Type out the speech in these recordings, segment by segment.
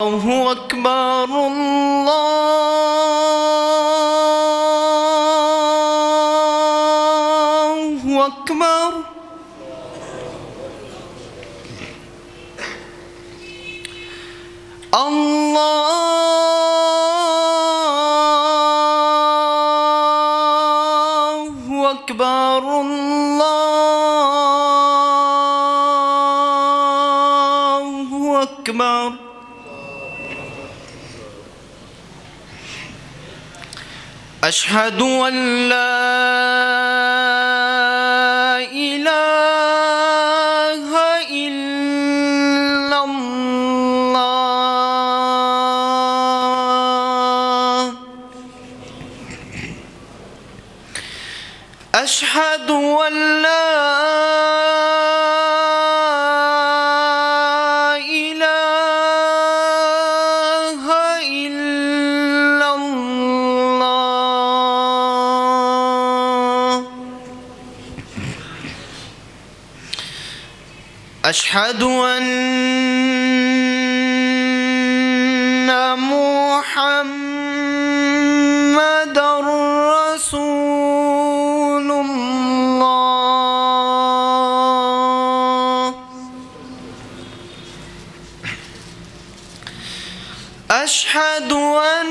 الله أكبر الله أكبر. الله أكبر الله أكبر. أشهد أن لا إله إلا الله. أشهد أن لا إله إلا الله. أشهد أن محمدًا رسول الله. أشهد أن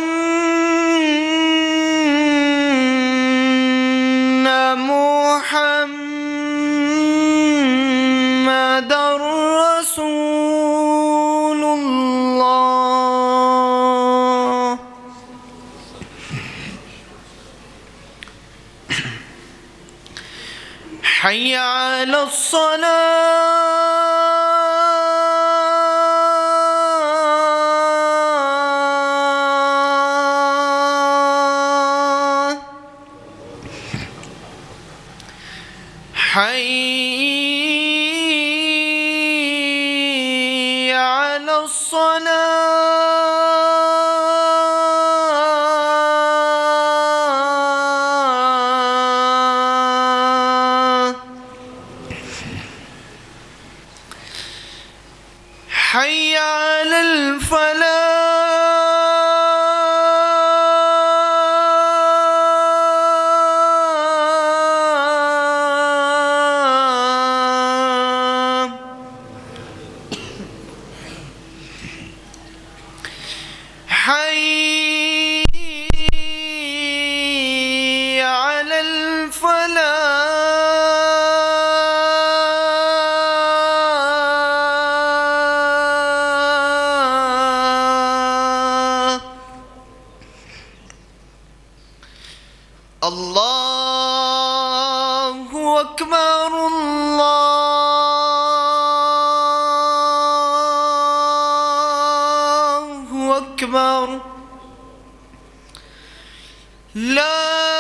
محمدًا رسول الله. حي على الصلاة. حي على الصلاة. حي على الفلاح. حي على الفلاح. الله أكبر الله أكبر. لا